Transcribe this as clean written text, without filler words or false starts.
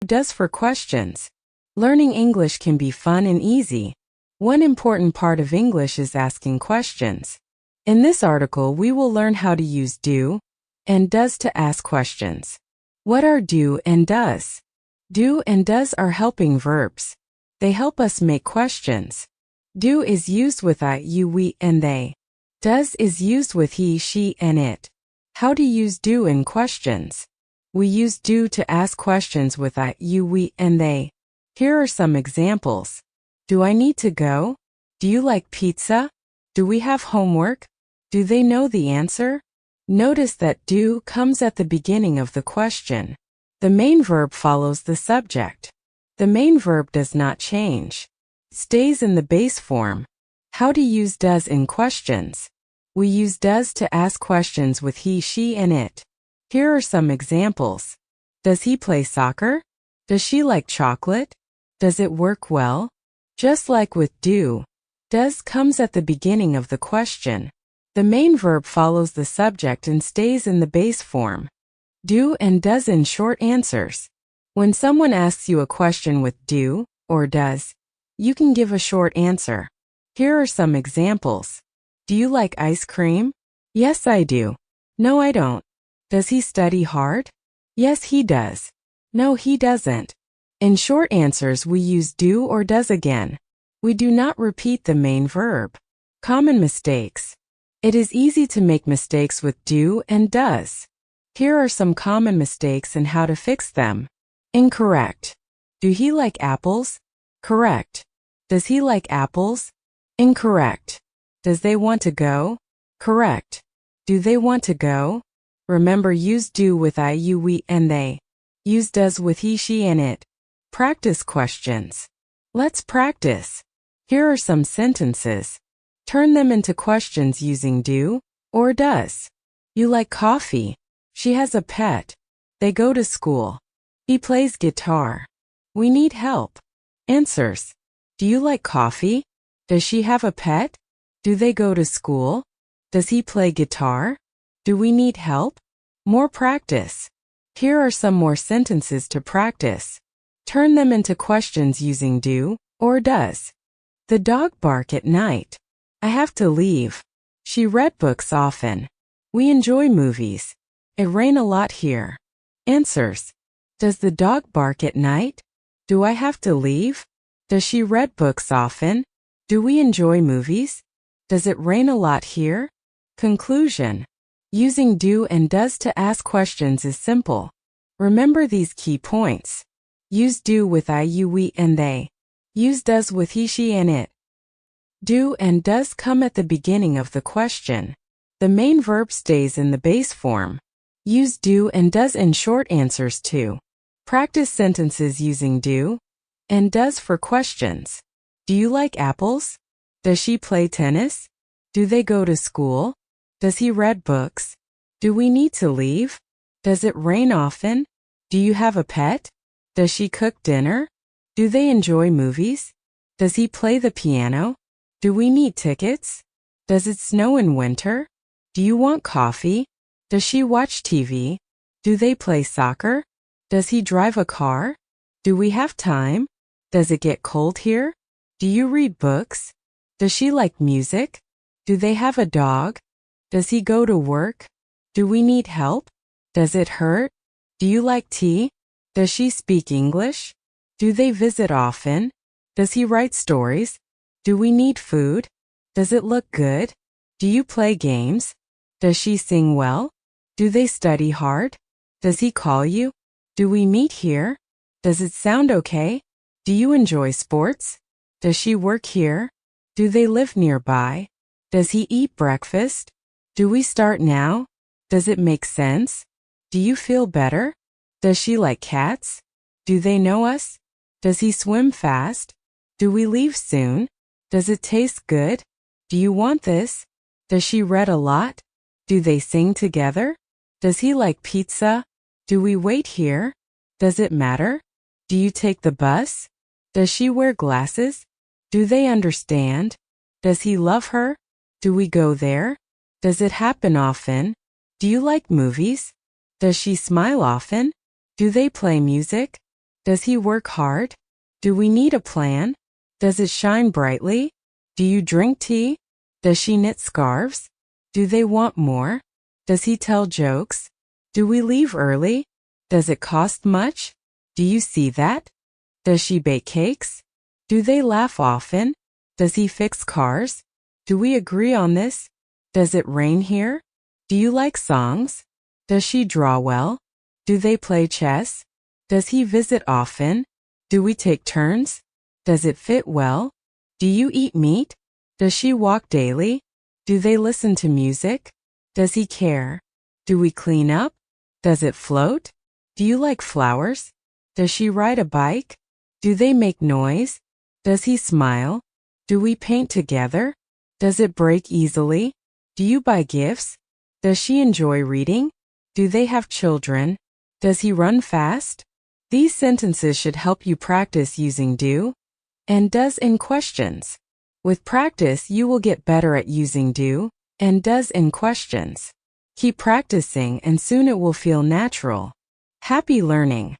Does for questions. Learning English can be fun and easy. One important part of English is asking questions. In this article, we will learn how to use do and does to ask questions. What are do and does? Do and does are helping verbs. They help us make questions. Do is used with I, you, we, and they. Does is used with he, she, and it. How to use do in questions. We use do to ask questions with I, you, we, and they. Here are some examples. Do I need to go? Do you like pizza? Do we have homework? Do they know the answer? Notice that do comes at the beginning of the question. The main verb follows the subject. The main verb does not change. Stays in the base form. How to use does in questions. We use does to ask questions with he, she, and it. Here are some examples. Does he play soccer? Does she like chocolate? Does it work well? Just like with do, does comes at the beginning of the question. The main verb follows the subject and stays in the base form. Do and does in short answers. When someone asks you a question with do or does, you can give a short answer. Here are some examples. Do you like ice cream? Yes, I do. No, I don't. Does he study hard? Yes, he does. No, he doesn't. In short answers, we use do or does again. We do not repeat the main verb. Common mistakes. It is easy to make mistakes with do and does. Here are some common mistakes and how to fix them. Incorrect. Do he like apples? Correct. Does he like apples? Incorrect. Does they want to go? Correct. Do they want to go? Remember, use do with I, you, we, and they. Use does with he, she, and it. Practice questions. Let's practice. Here are some sentences. Turn them into questions using do or does. You like coffee? She has a pet. They go to school. He plays guitar. We need help. Answers. Do you like coffee? Does she have a pet? Do they go to school? Does he play guitar? Do we need help? More practice. Here are some more sentences to practice. Turn them into questions using do or does. The dog bark at night. I have to leave. She read books often. We enjoy movies. It rain a lot here. Answers. Does the dog bark at night? Do I have to leave? Does she read books often? Do we enjoy movies? Does it rain a lot here? Conclusion. Using do and does to ask questions is simple. Remember these key points. Use do with I, you, we, and they. Use does with he, she, and it. Do and does come at the beginning of the question. The main verb stays in the base form. Use do and does in short answers too. Practice sentences using do and does for questions. Do you like apples? Does she play tennis? Do they go to school? Does he read books? Do we need to leave? Does it rain often? Do you have a pet? Does she cook dinner? Do they enjoy movies? Does he play the piano? Do we need tickets? Does it snow in winter? Do you want coffee? Does she watch TV? Do they play soccer? Does he drive a car? Do we have time? Does it get cold here? Do you read books? Does she like music? Do they have a dog? Does he go to work? Do we need help? Does it hurt? Do you like tea? Does she speak English? Do they visit often? Does he write stories? Do we need food? Does it look good? Do you play games? Does she sing well? Do they study hard? Does he call you? Do we meet here? Does it sound okay? Do you enjoy sports? Does she work here? Do they live nearby? Does he eat breakfast? Do we start now? Does it make sense? Do you feel better? Does she like cats? Do they know us? Does he swim fast? Do we leave soon? Does it taste good? Do you want this? Does she read a lot? Do they sing together? Does he like pizza? Do we wait here? Does it matter? Do you take the bus? Does she wear glasses? Do they understand? Does he love her? Do we go there? Does it happen often? Do you like movies? Does she smile often? Do they play music? Does he work hard? Do we need a plan? Does it shine brightly? Do you drink tea? Does she knit scarves? Do they want more? Does he tell jokes? Do we leave early? Does it cost much? Do you see that? Does she bake cakes? Do they laugh often? Does he fix cars? Do we agree on this? Does it rain here? Do you like songs? Does she draw well? Do they play chess? Does he visit often? Do we take turns? Does it fit well? Do you eat meat? Does she walk daily? Do they listen to music? Does he care? Do we clean up? Does it float? Do you like flowers? Does she ride a bike? Do they make noise? Does he smile? Do we paint together? Does it break easily? Do you buy gifts? Does she enjoy reading? Do they have children? Does he run fast? These sentences should help you practice using do and does in questions. With practice, you will get better at using do and does in questions. Keep practicing and soon it will feel natural. Happy learning!